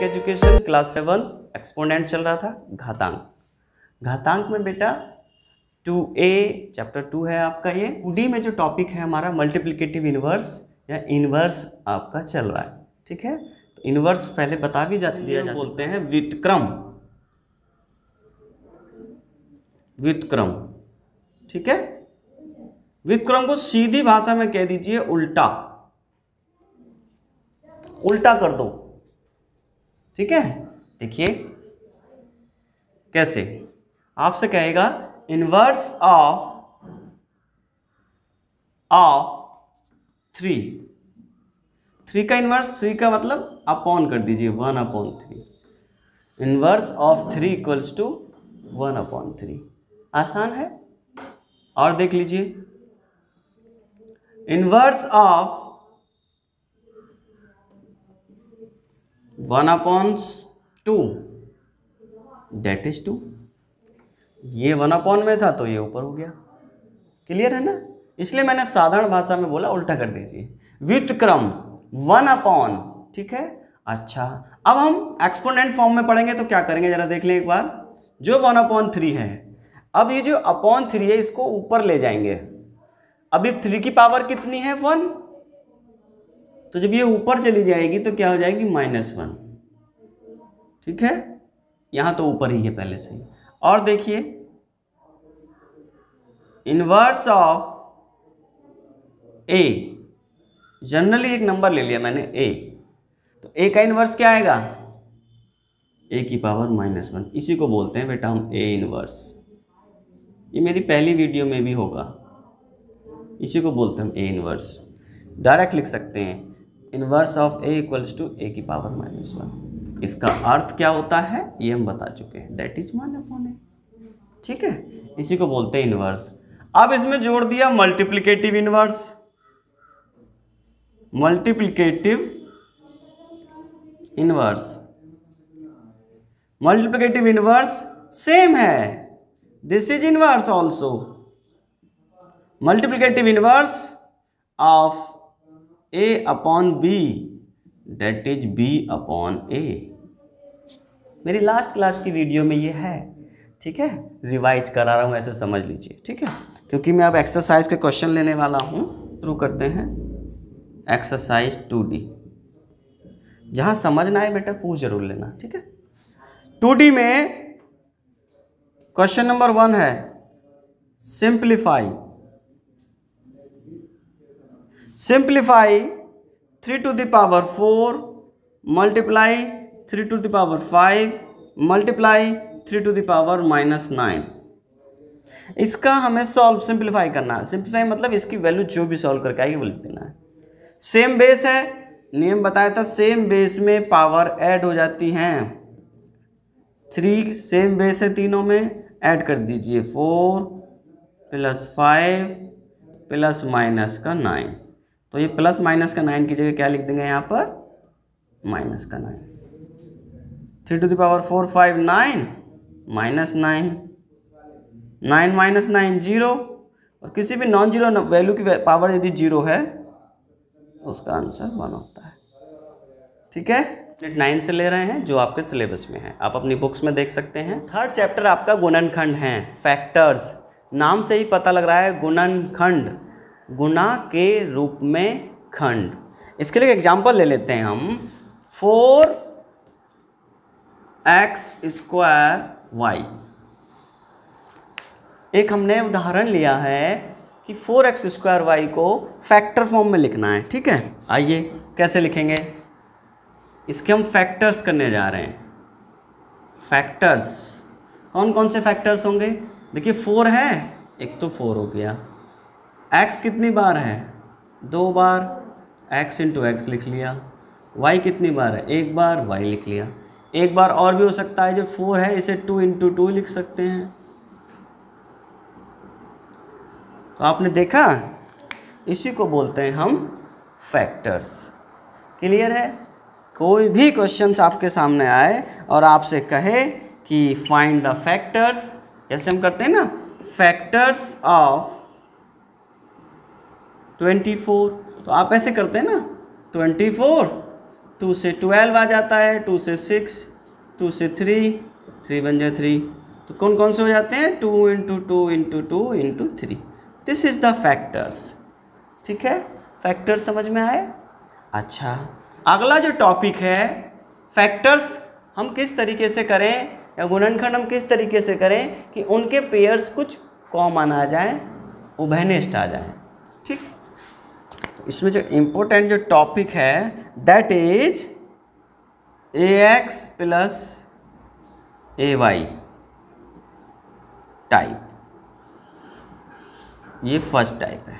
Basic education class 7 exponent चल रहा था। घातांक में बेटा 2a चैप्टर 2 है आपका। ये 2D में जो टॉपिक है हमारा मल्टीप्लिकेटिव इनवर्स या इनवर्स आपका चल रहा है। ठीक है, तो इनवर्स पहले बता भी दिया जा बोलते हैं व्युत्क्रम। ठीक है, व्युत्क्रम को सीधी भाषा में कह दीजिए उल्टा कर दो। ठीक है, देखिए कैसे आपसे कहेगा इनवर्स ऑफ 3 का इनवर्स, 3 का मतलब अपॉन कर दीजिए 1/3। Inverse of 3 equals to 1/3। आसान है। और देख लीजिए इनवर्स ऑफ 1/2 दैट इज 2। ये 1/, में था तो ये ऊपर हो गया। क्लियर है ना? इसलिए मैंने साधारण भाषा में बोला उल्टा कर दीजिए। व्युत्क्रम 1/। ठीक है, अच्छा अब हम एक्सपोनेंट फॉर्म में पढ़ेंगे तो क्या करेंगे जरा देख लें एक बार। जो 1/3 है, अब ये जो /3 है इसको ऊपर ले जाएंगे। अभी 3 की पावर कितनी है 1, तो जब ये ऊपर चली जाएगी तो क्या हो जाएगी -1। ठीक है, यहां तो ऊपर ही है पहले से ही। और देखिए इनवर्स ऑफ a, जनरली एक नंबर ले लिया मैंने a, तो a का इनवर्स क्या आएगा a की पावर -1। इसी को बोलते हैं बेटा हम a इनवर्स। ये मेरी पहली वीडियो में भी होगा। इसी को बोलते हैं हम a इनवर्स। डायरेक्ट लिख सकते हैं inverse of a equals to a की पावर -1। इसका अर्थ क्या होता है ये हम बता चुके हैं, दैट इज 1/a। ठीक है, इसी को बोलते हैं इनवर्स। अब इसमें जोड़ दिया multiplicative inverse. Multiplicative inverse same है, this is inverse also. Multiplicative inverse of a/b that is b/a। मेरी लास्ट क्लास की वीडियो में ये है। ठीक है, रिवाइज करा रहा हूँ, ऐसे समझ लीजिए। ठीक है, क्योंकि मैं अब एक्सरसाइज के क्वेश्चन लेने वाला हूँ। शुरू करते हैं एक्सरसाइज 2D। जहाँ समझ ना आए बेटा पूछ जरूर लेना। ठीक है, 2D में क्वेश्चन नंबर 1 है simplify 3 to the power 4 multiply 3 to the power 5 multiply 3 to the power -9। इसका हमें सिंप्लीफाई करना है। सिंप्लीफाई मतलब इसकी वैल्यू जो भी सॉल्व करके आएगी वो लिख देना है। सेम बेस है, नियम बताया था, सेम बेस में पावर ऐड हो जाती हैं। 3 सेम बेस है, तीनों में ऐड कर दीजिए 4 + 5 ±9। तो ये +-9 की जगह क्या लिख देंगे यहाँ पर -9। 3 to the power 4 5 9 -9 9 - 9 0। और किसी भी नॉन जीरो वैल्यू की पावर यदि 0 है उसका आंसर 1 होता है। ठीक है, 9 से ले रहे हैं जो आपके सिलेबस में है, आप अपनी बुक्स में देख सकते हैं। थर्ड चैप्टर आपका गुणनखंड है, फैक्टर्स। नाम से ही पता लग रहा है गुणनखंड, गुणा के रूप में खंड। इसके लिए एग्जाम्पल ले लेते हैं हम। 4x²y। एक हमने उदाहरण लिया है कि 4x² को फैक्टर फॉर्म में लिखना है। ठीक है, आइए कैसे लिखेंगे। इसके हम फैक्टर्स करने जा रहे हैं। फैक्टर्स कौन कौन से फैक्टर्स होंगे? देखिए 4 है, एक तो 4 हो गया। x कितनी बार है 2 बार, x × x लिख लिया। y कितनी बार है 1 बार, y लिख लिया। एक बार और भी हो सकता है, जो 4 है इसे 2 × 2 लिख सकते हैं। तो आपने देखा, इसी को बोलते हैं हम फैक्टर्स। क्लियर है? कोई भी क्वेश्चंस आपके सामने आए और आपसे कहे कि फाइंड द फैक्टर्स, जैसे हम करते हैं ना, फैक्टर्स ऑफ 24, तो आप ऐसे करते हैं ना 24 2 से 12 आ जाता है, 2 से 6, 2 से 3, 3 1 जा 3, तो कौन कौन से हो जाते हैं 2 × 2 × 2 × 3। This is the factors. ठीक है, फैक्टर्स समझ में आए। अच्छा, अगला जो टॉपिक है फैक्टर्स हम किस तरीके से करें या गुणनखंड हम किस तरीके से करें कि उनके पेयर्स कुछ कॉमन आ जाएं, उभयनिष्ठ आ जाएं। ठीक, तो इसमें जो इम्पोर्टेंट जो टॉपिक है that is ax + ay type. ये फर्स्ट टाइप है।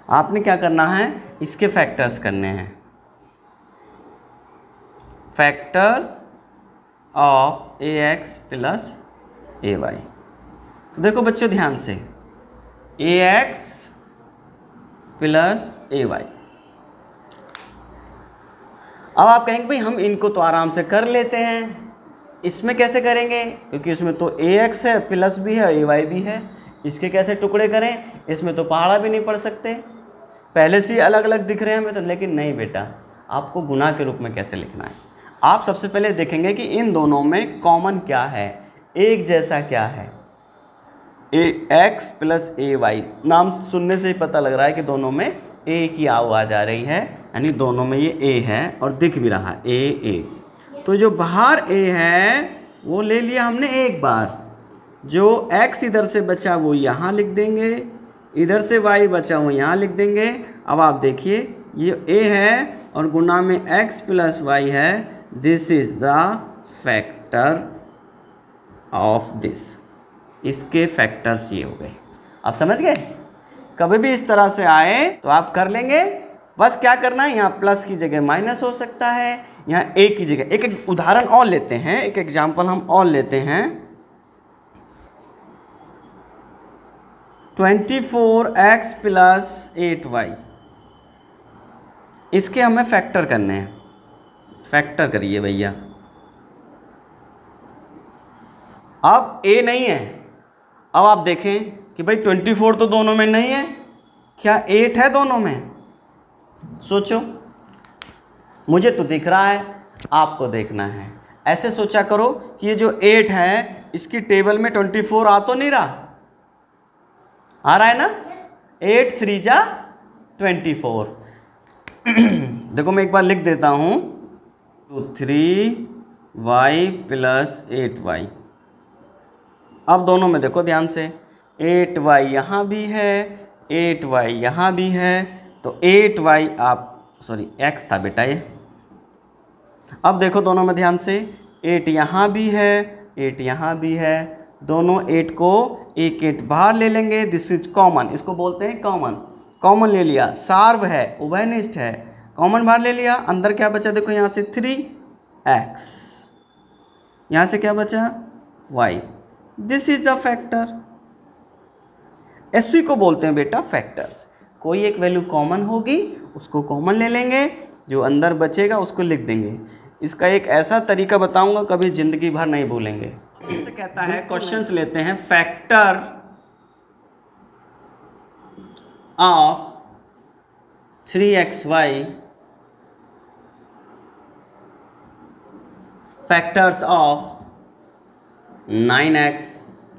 आपने क्या करना है, इसके फैक्टर्स करने हैं, फैक्टर्स ऑफ ax + ay। तो देखो बच्चों ध्यान से, ax + ay। अब आप कहेंगे भाई हम इनको तो आराम से कर लेते हैं, इसमें कैसे करेंगे, क्योंकि इसमें तो ax है, प्लस भी है, ay भी है, इसके कैसे टुकड़े करें, इसमें तो पहाड़ा भी नहीं पढ़ सकते, पहले से ही अलग अलग दिख रहे हैं हमें तो। लेकिन नहीं बेटा, आपको गुना के रूप में कैसे लिखना है। आप सबसे पहले देखेंगे कि इन दोनों में कॉमन क्या है, एक जैसा क्या है। ax + ay, नाम सुनने से ही पता लग रहा है कि दोनों में a की आवाज़ आ रही है, यानी दोनों में ये a है और दिख भी रहा a। तो जो बाहर a है वो ले लिया हमने एक बार, जो x इधर से बचा वो यहाँ लिख देंगे, इधर से y बचा वो यहाँ लिख देंगे। अब आप देखिए ये a है और गुना में x + y है, this is the factor of this. इसके फैक्टर्स ये हो गए। आप समझ गए, कभी भी इस तरह से आए तो आप कर लेंगे। बस क्या करना है, यहाँ प्लस की जगह माइनस हो सकता है, यहाँ a की जगह। एक उदाहरण और लेते हैं, एक एग्जाम्पल हम और लेते हैं। 24x + 8y, इसके हमें फैक्टर करने हैं। फैक्टर करिए भैया। अब a नहीं है, अब आप देखें कि भाई 24 तो दोनों में नहीं है, क्या 8 है दोनों में? सोचो, मुझे तो दिख रहा है, आपको देखना है। ऐसे सोचा करो कि ये जो 8 है इसकी टेबल में 24 आ तो नहीं रहा, आ रहा है ना? 8 3 जा 24। देखो मैं एक बार लिख देता हूँ, 3y + 8y। अब दोनों में देखो ध्यान से, 8y यहाँ भी है, 8y यहाँ भी है, तो 8y आप x था बेटा ये। अब देखो दोनों में ध्यान से, 8 यहाँ भी है, 8 यहाँ भी है, दोनों 8 को एक 8 बाहर ले लेंगे, दिस इज कॉमन, इसको बोलते हैं कॉमन। कॉमन ले लिया, सार्व है, उभयनिष्ठ है, कॉमन बाहर ले लिया। अंदर क्या बचा, देखो यहाँ से 3x, यहाँ से क्या बचा y, this is the factor. SV को बोलते हैं बेटा फैक्टर्स। कोई एक वैल्यू कॉमन होगी उसको कॉमन ले लेंगे, जो अंदर बचेगा उसको लिख देंगे। इसका एक ऐसा तरीका बताऊंगा कभी ज़िंदगी भर नहीं भूलेंगे। जैसे कहता है, क्वेश्चंस लेते हैं, factor of 3xy, factors of 9x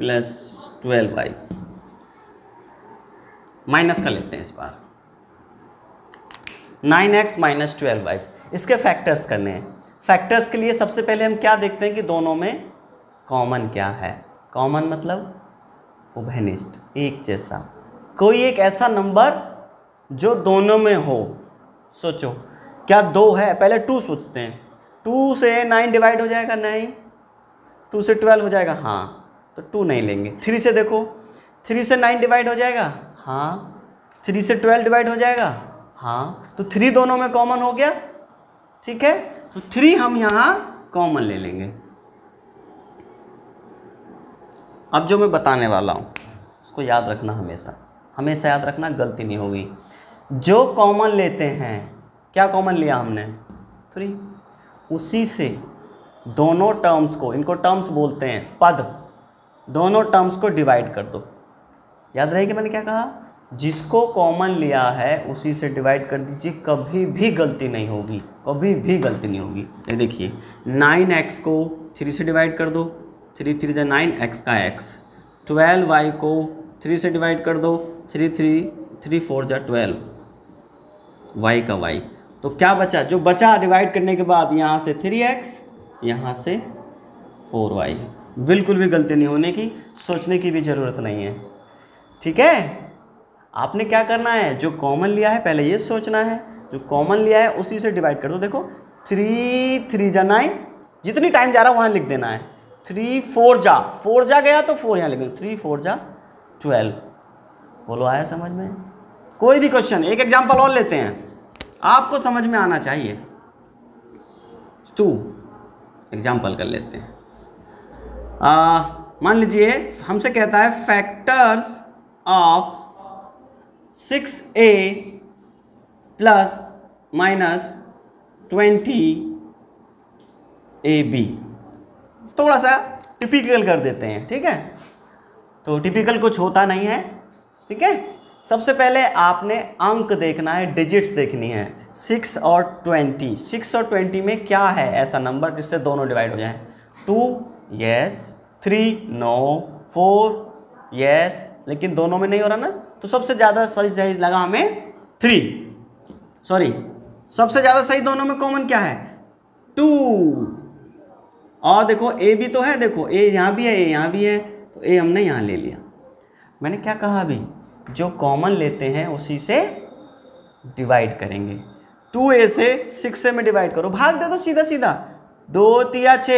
+ 12y। Minus कर लेते हैं इस बार, 9x - 12y, इसके फैक्टर्स करने हैं। फैक्टर्स के लिए सबसे पहले हम क्या देखते हैं कि दोनों में कॉमन क्या है। कॉमन मतलब उभयनिष्ठ, एक जैसा, कोई एक ऐसा नंबर जो दोनों में हो। सोचो क्या 2 है, पहले 2 सोचते हैं, 2 से 9 डिवाइड हो जाएगा? नहीं। 2 से 12 हो जाएगा? हाँ, तो 2 नहीं लेंगे। 3 से देखो, 3 से 9 डिवाइड हो जाएगा? हाँ। 3 से 12 डिवाइड हो जाएगा? हाँ, तो 3 दोनों में कॉमन हो गया। ठीक है, तो 3 हम यहाँ कॉमन ले लेंगे। अब जो मैं बताने वाला हूँ उसको याद रखना, हमेशा हमेशा याद रखना, गलती नहीं होगी। जो कॉमन लेते हैं, क्या कॉमन लिया हमने? 3, उसी से दोनों टर्म्स को, इनको टर्म्स बोलते हैं, पद, दोनों टर्म्स को डिवाइड कर दो। याद रहेगी मैंने क्या कहा? जिसको कॉमन लिया है उसी से डिवाइड कर दीजिए, कभी भी गलती नहीं होगी, कभी भी गलती नहीं होगी। ये देखिए 9x को 3 से डिवाइड कर दो, 3 3 जा 9, x का x। 12y को 3 से डिवाइड कर दो, 3 4 जा 12, y का y। तो क्या बचा, जो बचा डिवाइड करने के बाद यहाँ से 3x, यहाँ से 4y। बिल्कुल भी गलती नहीं होने की, सोचने की भी ज़रूरत नहीं है। ठीक है, आपने क्या करना है, जो कॉमन लिया है पहले ये सोचना है, जो कॉमन लिया है उसी से डिवाइड कर दो। देखो 3 3 जा 9, जितनी टाइम जा रहा है वहाँ लिख देना है। 3 4 जा गया तो 4 यहाँ लिख देना, 3 4 जा 12। बोलो आया समझ में? कोई भी क्वेश्चन, एक एग्जाम्पल और लेते हैं, आपको समझ में आना चाहिए। 2 एग्जाम्पल कर लेते हैं। मान लीजिए हमसे कहता है factors of 6a plus minus 20ab। थोड़ा सा टिपिकल कर देते हैं, ठीक है। तो टिपिकल कुछ होता नहीं है, ठीक है। सबसे पहले आपने अंक देखना है, डिजिट्स देखनी है। 6 और 20, 6 और 20 में क्या है ऐसा नंबर जिससे दोनों डिवाइड हो जाए? 2 यस, 3 नो, 4 यस, लेकिन दोनों में नहीं हो रहा ना, तो सबसे ज़्यादा सही लगा हमें 3, सॉरी सबसे ज़्यादा सही दोनों में कॉमन क्या है? 2। और देखो ए भी तो है, देखो ए यहाँ भी है, ए यहाँ भी है, तो ए हमने यहाँ ले लिया। मैंने क्या कहा अभी, जो कॉमन लेते हैं उसी से डिवाइड करेंगे। 2a से 6a में डिवाइड करो, भाग दे दो सीधा सीधा, 2 तिया 6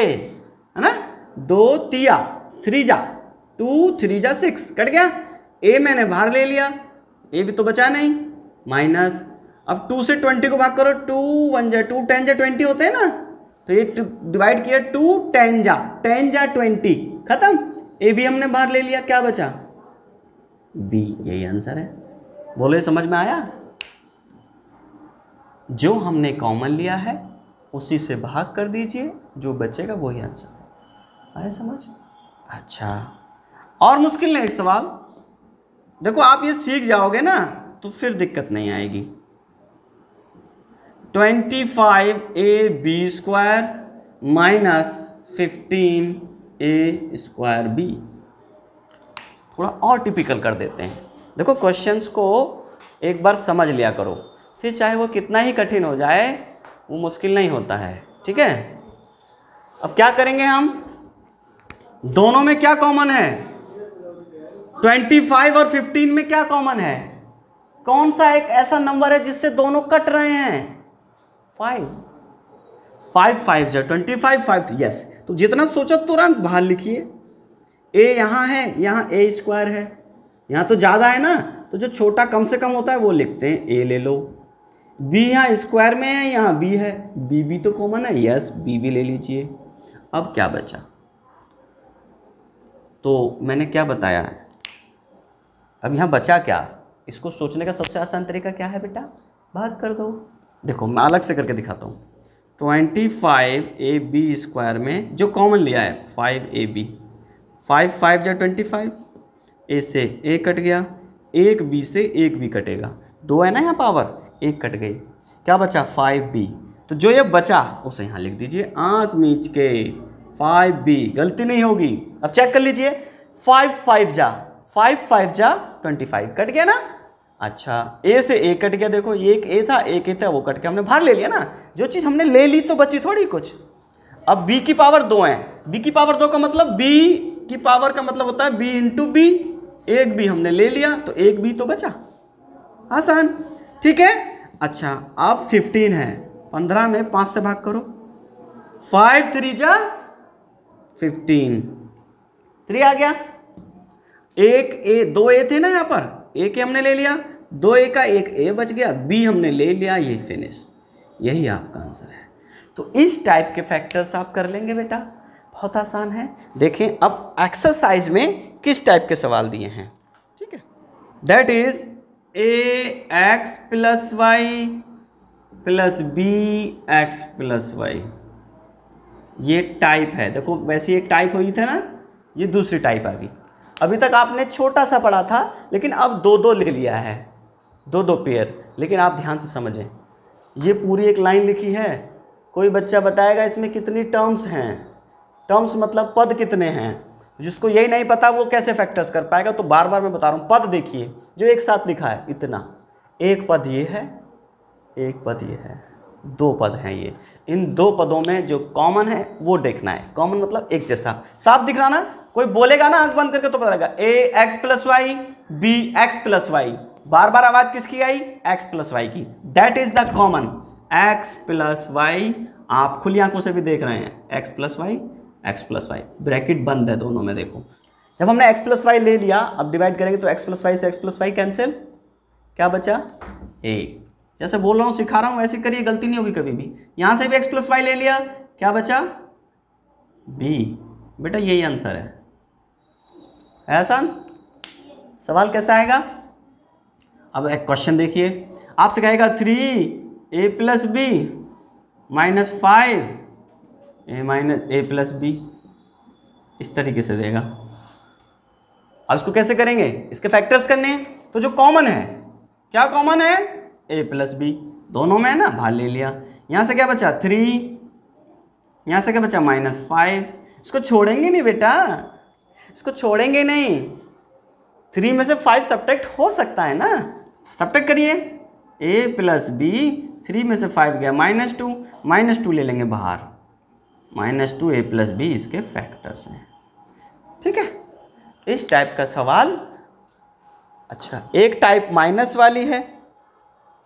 है ना, 2 तिया 3 जा 2, 3 जा 6, कट गया। ए मैंने बाहर ले लिया, ए भी तो बचा नहीं, माइनस। अब 2 से 20 को भाग करो, 2 1 जा 2, 10 जा 20 होते हैं ना, तो ये डिवाइड किया 2 10 जा 20, खत्म। ए भी हमने बाहर ले लिया, क्या बचा? बी, यही आंसर है। बोले समझ में आया? जो हमने कॉमन लिया है उसी से भाग कर दीजिए, जो बचेगा वही आंसर। आया समझ? अच्छा, और मुश्किल नहीं सवाल। देखो आप ये सीख जाओगे ना तो फिर दिक्कत नहीं आएगी। 25ab² minus 15a²b। थोड़ा और टिपिकल कर देते हैं। देखो क्वेश्चंस को एक बार समझ लिया करो, फिर चाहे वो कितना ही कठिन हो जाए वो मुश्किल नहीं होता है, ठीक है। अब क्या करेंगे हम, दोनों में क्या कॉमन है? 25 और 15 में क्या कॉमन है? कौन सा एक ऐसा नंबर है जिससे दोनों कट रहे हैं? 5 5 जा 25, 5 यस। तो जितना सोचो तुरंत बाहर लिखिए। ए यहाँ है, यहाँ a² है, यहाँ तो ज़्यादा है ना, तो जो छोटा कम से कम होता है वो लिखते हैं, ए ले लो। b यहाँ स्क्वायर में है, यहाँ b है, b भी तो कॉमन है, यस b भी ले लीजिए। अब क्या बचा? तो मैंने क्या बताया है, अब यहाँ बचा क्या? इसको सोचने का सबसे आसान तरीका क्या है बेटा? भाग कर दो। देखो मैं अलग से करके दिखाता हूँ। 25ab² में जो कॉमन लिया है 5ab, 5 5 जा 25, ए से ए कट गया, एक बी से एक बी कटेगा, 2 है ना यहाँ पावर, एक कट गई, क्या बचा? 5b। तो जो ये बचा उसे यहाँ लिख दीजिए, आँख मीच के 5b, गलती नहीं होगी। अब चेक कर लीजिए, 5 5 जा 25, कट गया ना। अच्छा, ए से ए कट गया, देखो ये एक ए था, एक ए था, वो कट के हमने बाहर ले लिया ना। जो चीज़ हमने ले ली तो बची थोड़ी कुछ। अब b की पावर 2 है, b की पावर 2 का मतलब b की पावर का मतलब होता है b इंटू b, एक b हमने ले लिया तो एक b तो बचा, आसान, ठीक है। अच्छा अब 15 है, 15 में 5 से भाग करो, 5 3 जा 15, 3 आ गया। एक ए, 2 ए थे ना यहाँ पर, एक ए हमने ले लिया, 2 ए का एक ए बच गया, बी हमने ले लिया, ये फिनिश, यही आपका आंसर है। तो इस टाइप के फैक्टर्स आप कर लेंगे बेटा, बहुत आसान है। देखें अब एक्सरसाइज में किस टाइप के सवाल दिए हैं, ठीक है। That is ax + y + bx + y, ये टाइप है। देखो वैसे एक टाइप हुई थी ना, ये दूसरी टाइप आ गई। अभी तक आपने छोटा सा पढ़ा था, लेकिन अब दो दो ले लिया है, दो दो पेयर। लेकिन आप ध्यान से समझें, ये पूरी एक लाइन लिखी है। कोई बच्चा बताएगा इसमें कितनी टर्म्स हैं, टर्म्स मतलब पद कितने हैं। जिसको यही नहीं पता वो कैसे फैक्टर्स कर पाएगा। तो बार बार मैं बता रहा हूँ, पद देखिए जो एक साथ लिखा है इतना, एक पद ये है, एक पद ये है, दो पद हैं ये। इन दो पदों में जो कॉमन है वो देखना है। कॉमन मतलब एक जैसा, साफ दिख रहा ना। कोई बोलेगा ना आंख बंद करके तो पता लगेगा, a x plus y, b x plus y. बार बार आवाज किसकी आई? एक्स प्लस वाई की। That is the common, x plus y. आप खुली आंखों से भी देख रहे हैं, x plus y, x plus y, bracket बंद है दोनों में। देखो जब हमने एक्स प्लस वाई ले लिया, अब डिवाइड करेंगे तो एक्स प्लस वाई से एक्स प्लस वाई कैंसिल, क्या बचा? ए। जैसे बोल रहा हूँ, सिखा रहा हूँ, वैसे करिए, गलती नहीं होगी कभी भी। यहां से भी एक्स प्लस वाई ले लिया, क्या बचा? बी। बेटा यही आंसर है आसान। सवाल कैसा आएगा? अब एक क्वेश्चन देखिए, आपसे कहेगा 3a plus B minus 5a plus B, इस तरीके से देगा। अब इसको कैसे करेंगे? इसके फैक्टर्स करने हैं। तो जो कॉमन है, क्या कॉमन है? a प्लस बी, दोनों में है ना, बाहर ले लिया। यहाँ से क्या बचा? 3, यहाँ से क्या बचा? -5। इसको छोड़ेंगे नहीं बेटा, इसको छोड़ेंगे नहीं। 3 में से 5 सब्ट्रैक्ट हो सकता है ना, सब्ट्रैक्ट करिए। a प्लस बी, 3 में से 5 गया -2, -2 ले लेंगे बाहर, -2a प्लस बी इसके फैक्टर्स हैं। ठीक है, इस टाइप का सवाल। अच्छा, एक टाइप माइनस वाली है,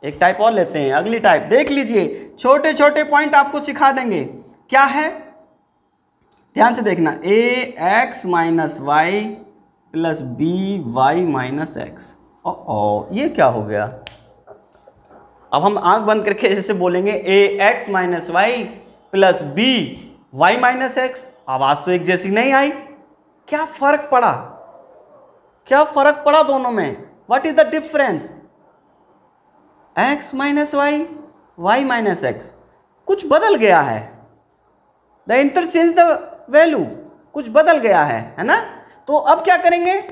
एक टाइप और लेते हैं, अगली टाइप देख लीजिए। छोटे छोटे पॉइंट आपको सिखा देंगे। क्या है? ध्यान से देखना, a x minus Y plus B Y minus X. ये क्या हो गया? अब हम आंख बंद करके जैसे बोलेंगे a x minus Y plus B Y minus X. आवाज तो एक जैसी नहीं आई। क्या फर्क पड़ा? क्या फर्क पड़ा दोनों में? What is the difference? x minus Y, Y minus X, कुछ बदल गया है। द इंटरचेंज द वैल्यू, कुछ बदल गया है ना। तो अब क्या करेंगे?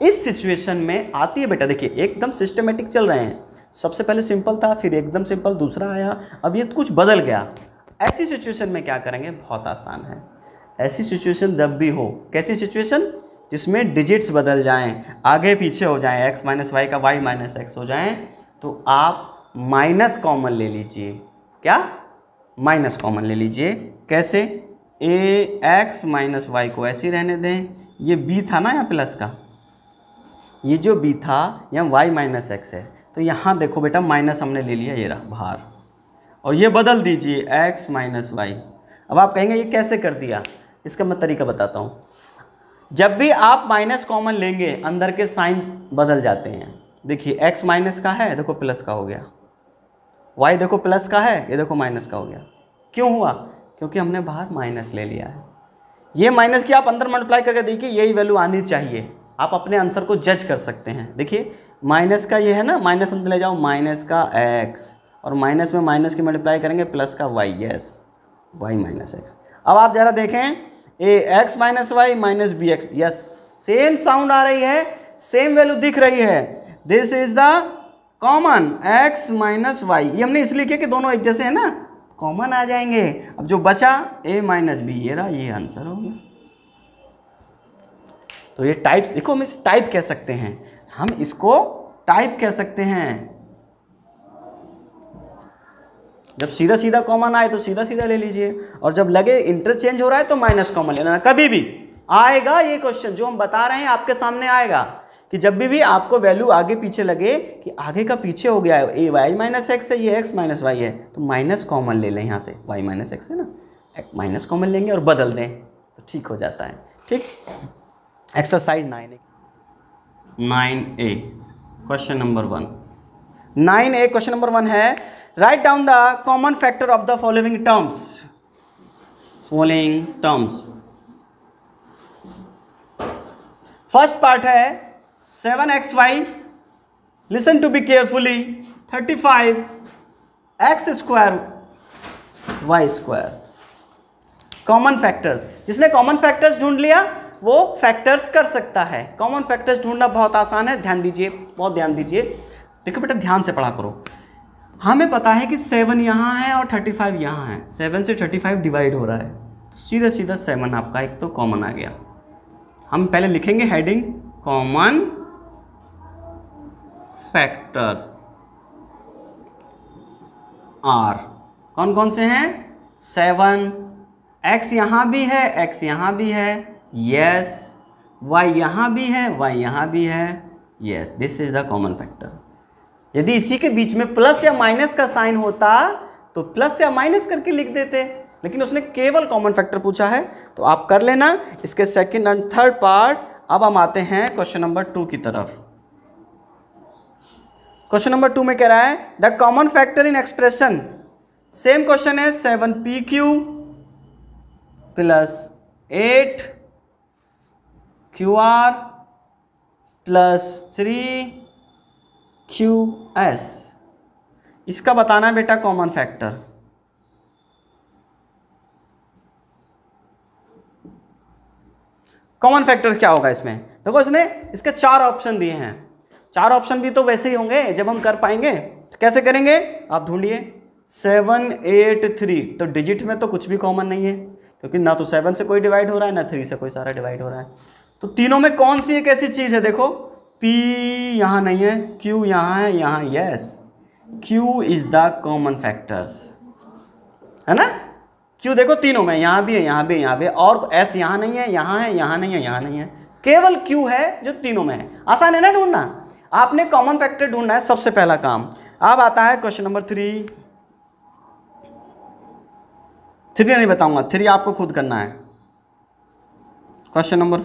इस सिचुएशन में आती है बेटा, देखिए एकदम सिस्टमेटिक चल रहे हैं। सबसे पहले सिंपल था, फिर एकदम सिंपल, दूसरा आया, अब ये कुछ बदल गया। ऐसी सिचुएशन में क्या करेंगे? बहुत आसान है। ऐसी सिचुएशन जब भी हो, कैसी सिचुएशन? जिसमें डिजिट्स बदल जाएं, आगे पीछे हो जाएं, x माइनस वाई का y माइनस एक्स हो जाएं, तो आप माइनस कॉमन ले लीजिए। क्या? माइनस कॉमन ले लीजिए। कैसे? ए एक्स माइनस वाई को ऐसे ही रहने दें। ये b था ना यहाँ प्लस का, ये जो b था यहाँ y माइनस एक्स है, तो यहाँ देखो बेटा माइनस हमने ले लिया, ये रहा बाहर, और ये बदल दीजिए x माइनस वाई। अब आप कहेंगे ये कैसे कर दिया? इसका मैं तरीका बताता हूँ। जब भी आप माइनस कॉमन लेंगे, अंदर के साइन बदल जाते हैं। देखिए x माइनस का है, देखो प्लस का हो गया, y देखो प्लस का है, ये देखो माइनस का हो गया। क्यों हुआ? क्योंकि हमने बाहर माइनस ले लिया है। ये माइनस की आप अंदर मल्टीप्लाई करके देखिए, यही वैल्यू आनी चाहिए। आप अपने आंसर को जज कर सकते हैं। देखिए माइनस का ये है ना, माइनस अंदर ले जाओ, माइनस का x, और माइनस में माइनस की मल्टीप्लाई करेंगे, प्लस का y, yes, y minus x. अब आप जरा देखें, a x minus y minus b x, yes, same sound आ रही है, सेम वैल्यू दिख रही है। This is the common, x minus y. ये हमने इसलिए किया कि दोनों एक जैसे हैं ना, कॉमन आ जाएंगे। अब जो बचा a माइनस बी, ये रहा, ये आंसर हो गया। तो ये टाइप्स देखो, हम इसे टाइप कह सकते हैं, हम इसको टाइप कह सकते हैं। जब सीधा सीधा कॉमन आए तो सीधा सीधा ले लीजिए, और जब लगे इंटरचेंज हो रहा है तो माइनस कॉमन लेना। कभी भी आएगा ये क्वेश्चन, जो हम बता रहे हैं आपके सामने आएगा, कि जब भी आपको वैल्यू आगे पीछे लगे कि आगे का पीछे हो गया है, ए वाई माइनस एक्स है, ये एक्स माइनस वाई है, तो माइनस कॉमन ले लें। यहाँ से वाई माइनस एक्स है ना, माइनस कॉमन लेंगे और बदल दें तो ठीक हो जाता है। ठीक, exercise 9A question number 1। 9A question number 1 है, right down the common factor of the following terms. First part है 7xy, listen to be carefully, 35 x square y square. Common factors, जिसने कॉमन फैक्टर्स ढूंढ लिया वो factors कर सकता है। Common factors ढूंढना बहुत आसान है, ध्यान दीजिए, बहुत ध्यान दीजिए। देखो बेटा ध्यान से पढ़ा करो। हमें पता है कि 7 यहाँ है और 35 यहाँ है, 7 से 35 डिवाइड हो रहा है, तो सीधा सीधा 7 आपका एक तो कॉमन आ गया। हम पहले लिखेंगे हेडिंग कॉमन फैक्टर आर। कौन कौन से हैं? 7, x यहाँ भी है, x यहाँ भी है, यस, y यहाँ भी है, y यहाँ भी है, yes, this is the common factor. यदि इसी के बीच में प्लस या माइनस का साइन होता तो प्लस या माइनस करके लिख देते, लेकिन उसने केवल कॉमन फैक्टर पूछा है, तो आप कर लेना इसके सेकंड एंड थर्ड पार्ट। अब हम आते हैं क्वेश्चन नंबर 2 की तरफ। क्वेश्चन नंबर 2 में कह रहा है the common factor in expression, same question है, 7pq plus 8qr plus 3qs, इसका बताना है बेटा कॉमन फैक्टर। कॉमन फैक्टर क्या होगा इसमें? देखो इसने इसके 4 ऑप्शन दिए हैं, 4 ऑप्शन भी तो वैसे ही होंगे जब हम कर पाएंगे। तो कैसे करेंगे आप ढूंढिए। 7, 8, 3, तो डिजिट में तो कुछ भी कॉमन नहीं है, क्योंकि ना तो 7 से कोई डिवाइड हो रहा है, ना 3 से कोई सारा डिवाइड हो रहा है। तो तीनों में कौन सी एक ऐसी चीज़ है, देखो P यहाँ नहीं है, Q यहाँ है, यहाँ yes, Q is the common factors, है ना। Q देखो तीनों में, यहाँ भी है, यहाँ भी है, यहाँ भी है, और S यहाँ नहीं है, यहाँ है, यहाँ नहीं है, यहाँ नहीं है, केवल Q है जो तीनों में है। आसान है ना ढूंढना। आपने कॉमन फैक्टर ढूंढना है सबसे पहला काम। अब आता है क्वेश्चन नंबर 3 नहीं बताऊंगा, 3 आपको खुद करना है। क्वेश्चन नंबर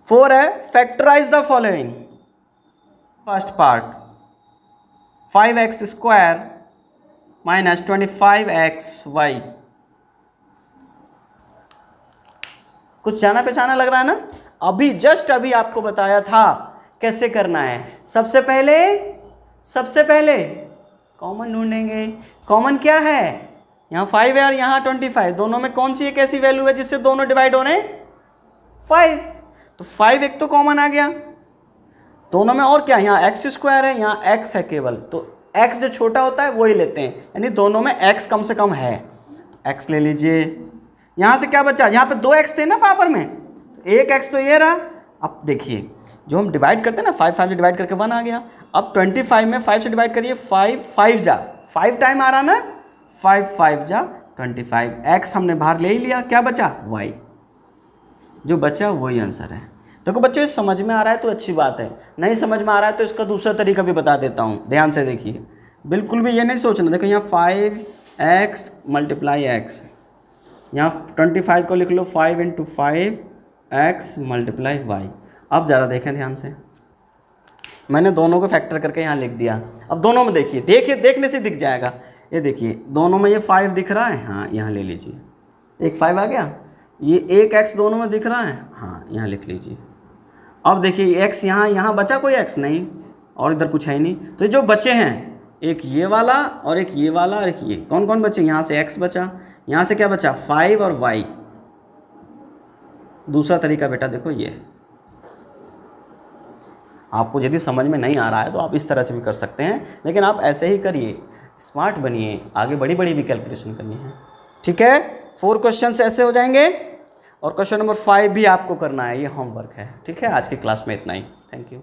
4 है factorise the following. First part 5x square minus 25xy, कुछ जाना पहचाना लग रहा है ना। अभी जस्ट अभी आपको बताया था कैसे करना है। सबसे पहले कॉमन ढूंढेंगे। कॉमन क्या है? यहाँ 5 है और यहाँ 25, दोनों में कौन सी एक ऐसी वैल्यू है जिससे दोनों डिवाइड हो रहे हैं? 5, तो 5 एक तो कॉमन आ गया दोनों में। और क्या, यहाँ x स्क्वायर है, यहाँ x है केवल, तो x जो छोटा होता है वही लेते हैं, यानी दोनों में x कम से कम है, x ले लीजिए। यहाँ से क्या बचा? यहाँ पे 2x थे ना पावर में, तो एक x तो ये रहा। अब देखिए जो हम डिवाइड करते हैं ना, 5 से डिवाइड करके 1 आ गया। अब 25 में 5 से डिवाइड करिए, 5 जा 5 टाइम आ रहा ना, 5 जा 25, x हमने बाहर ले ही लिया, क्या बचा? y, जो बचा वही आंसर है। देखो बच्चों ये समझ में आ रहा है तो अच्छी बात है, नहीं समझ में आ रहा है तो इसका दूसरा तरीका भी बता देता हूँ, ध्यान से देखिए। बिल्कुल भी ये नहीं सोचना। देखो यहाँ 5x मल्टीप्लाई x, यहाँ 25 को लिख लो 5 × 5x मल्टीप्लाई y। अब ज़रा देखें ध्यान से, मैंने दोनों को फैक्टर करके यहाँ लिख दिया। अब दोनों में देखिए, देखने से दिख जाएगा। ये देखिए दोनों में ये 5 दिख रहा है, हाँ यहाँ ले लीजिए, एक 5 आ गया। ये एक x दोनों में दिख रहा है, हाँ यहाँ लिख लीजिए। अब देखिए x यहाँ बचा कोई x नहीं, और इधर कुछ है ही नहीं, तो जो बचे हैं एक ये वाला और एक ये वाला और एक ये, कौन कौन बचे? यहाँ से x बचा, यहाँ से क्या बचा? 5 और y। दूसरा तरीका बेटा देखो ये है। आपको यदि समझ में नहीं आ रहा है तो आप इस तरह से भी कर सकते हैं, लेकिन आप ऐसे ही करिए, स्मार्ट बनिए, आगे बड़ी भी कैलकुलेशन करनी है। ठीक है, 4 क्वेश्चन ऐसे हो जाएंगे, और क्वेश्चन नंबर 5 भी आपको करना है, ये होमवर्क है। ठीक है, आज की क्लास में इतना ही। Thank you.